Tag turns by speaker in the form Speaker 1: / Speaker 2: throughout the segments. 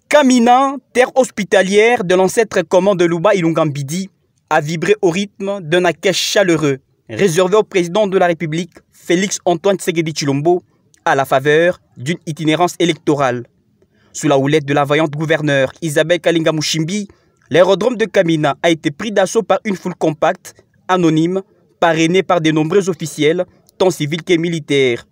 Speaker 1: Kamina, terre hospitalière de l'ancêtre commun de Luba Ilungambidi, a vibré au rythme d'un accueil chaleureux, réservé au président de la République, Félix Antoine Tshisekedi Tshilombo, à la faveur d'une itinérance électorale. Sous la houlette de la vaillante gouverneure Isabelle Kalinga Mushimbi, l'aérodrome de Kamina a été pris d'assaut par une foule compacte, anonyme, parrainée par de nombreux officiels, tant civils que militaires.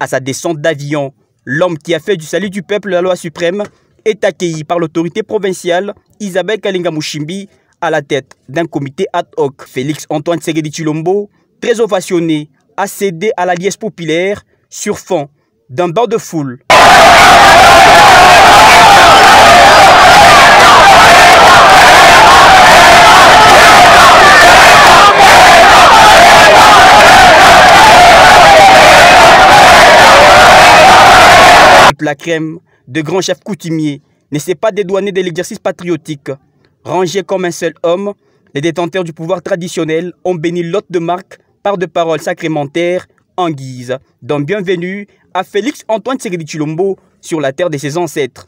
Speaker 1: À sa descente d'avion, l'homme qui a fait du salut du peuple la loi suprême est accueilli par l'autorité provinciale Isabelle Kalinga Mushimbi à la tête d'un comité ad hoc. Félix Antoine Tshisekedi Tshilombo, très ovationné, a cédé à la liesse populaire sur fond d'un banc de foule. La crème de grands chefs coutumiers ne s'est pas dédouané de l'exercice patriotique. Rangés comme un seul homme, les détenteurs du pouvoir traditionnel ont béni l'hôte de marque par de paroles sacrementaires en guise d'un bienvenu à Félix Antoine Tshisekedi Tshilombo sur la terre de ses ancêtres.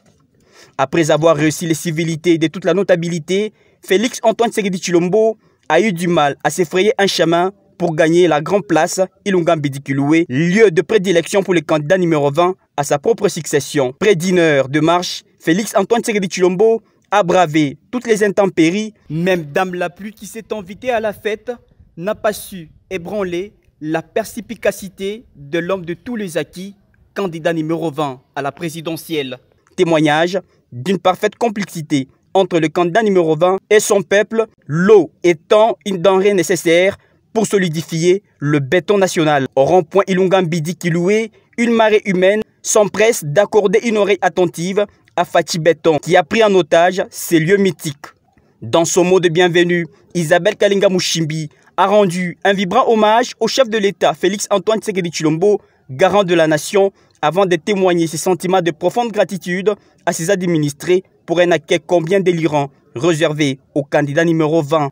Speaker 1: Après avoir réussi les civilités de toute la notabilité, Félix Antoine Tshisekedi Tshilombo a eu du mal à s'effrayer un chemin pour gagner la grande place Ilungambidi Kiloué, lieu de prédilection pour le candidat numéro 20 à sa propre succession. Près d'une heure de marche, Félix Antoine Tshisekedi Tshilombo a bravé toutes les intempéries. Même Dame la pluie qui s'est invitée à la fête n'a pas su ébranler la perspicacité de l'homme de tous les acquis, candidat numéro 20 à la présidentielle. Témoignage d'une parfaite complicité entre le candidat numéro 20 et son peuple, l'eau étant une denrée nécessaire pour solidifier le béton national. Au rond-point Ilungambidi Kiloué, une marée humaine s'empresse d'accorder une oreille attentive à Fachi Béton, qui a pris en otage ces lieux mythiques. Dans son mot de bienvenue, Isabelle Kalinga Mushimbi a rendu un vibrant hommage au chef de l'État, Félix Antoine Tshisekedi Tshilombo, garant de la nation, avant de témoigner ses sentiments de profonde gratitude à ses administrés pour un accueil combien délirant, réservé au candidat numéro 20.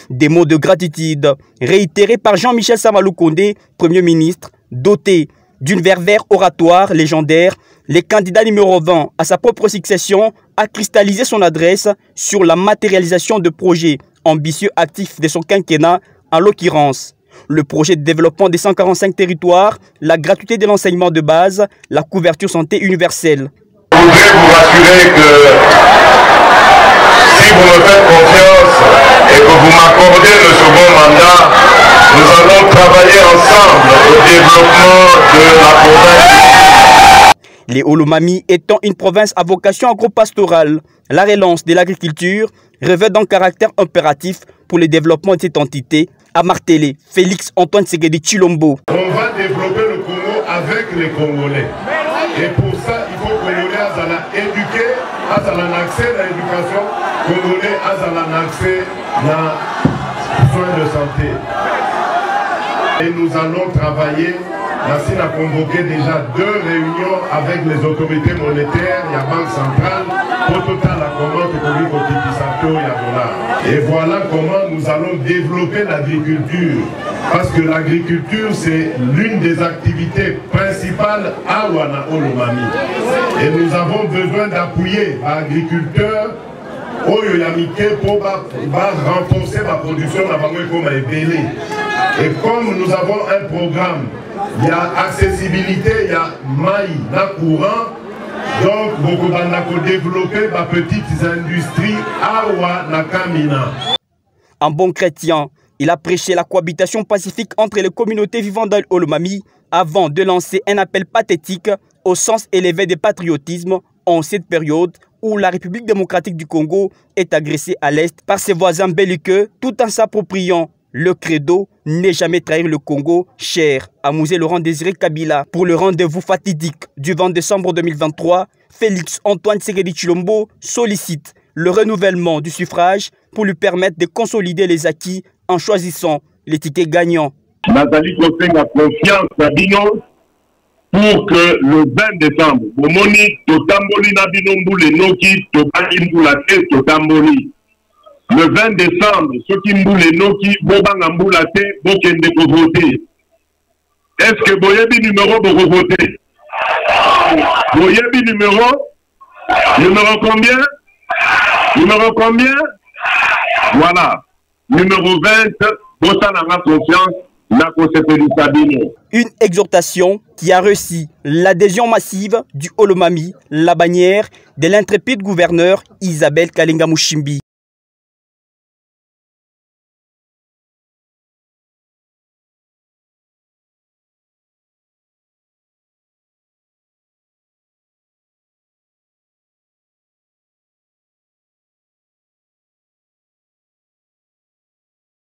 Speaker 1: Des mots de gratitude réitérés par Jean-Michel Samalou Kondé, Premier ministre, doté d'une verve oratoire légendaire. Le candidat numéro 20 à sa propre succession a cristallisé son adresse sur la matérialisation de projets ambitieux actifs de son quinquennat, en l'occurrence le projet de développement des 145 territoires, la gratuité de l'enseignement de base, la couverture santé universelle.
Speaker 2: Je voudrais vous rassurer que si vous me faites confiance et que vous m'accordez le second mandat, nous allons travailler ensemble au développement de la province.
Speaker 1: Les Olomami étant une province à vocation agro-pastorale, la relance de l'agriculture revêt d'un caractère impératif pour le développement de cette entité, a martelé Félix Antoine Tshisekedi Tshilombo.
Speaker 2: On va développer le Congo avec les Congolais. Et pour ça, il faut que les Congolais soient éduqués, aient accès à l'éducation, Congolais aient accès aux soins de santé. Et nous allons travailler. Nassine a convoqué déjà 2 réunions avec les autorités monétaires, il y a Banque centrale, pour total la commande et voilà comment nous allons développer l'agriculture. Parce que l'agriculture, c'est l'une des activités principales à Wana Olomami. Et nous avons besoin d'appuyer l'agriculteur pour renforcer la production et comme nous avons un programme, il y a accessibilité, il y a maïs, la courant, donc beaucoup de développer ma petites industries à Kamina.
Speaker 1: En bon chrétien, Il a prêché la cohabitation pacifique entre les communautés vivant dans l'Olomami avant de lancer un appel pathétique au sens élevé de patriotisme en cette période où la République démocratique du Congo est agressée à l'Est par ses voisins belliqueux tout en s'appropriant le credo « Ne jamais trahir le Congo » cher à Mouzé Laurent Désiré Kabila. Pour le rendez-vous fatidique du 20 décembre 2023, Félix Antoine Tshisekedi Tshilombo sollicite le renouvellement du suffrage pour lui permettre de consolider les acquis en choisissant les tickets gagnants.
Speaker 2: Nazali Kosenga confiance à Bino pour que le 20 décembre, Bomoni Totamboli Nabinombu le Noki Tobanimbulate Totamboli. Le 20 décembre, ceux qui mboulent Noki Bobangambulate Bokende pour voter. Est-ce que Boyebi numéro pour voter? Boyebi numéro? Numéro combien? Numéro combien? Voilà. Numéro 20, Bossananga confiance.
Speaker 1: Une exhortation qui a reçu l'adhésion massive du Olomami, la bannière de l'intrépide gouverneur Isabelle Kalenga Mushimbi.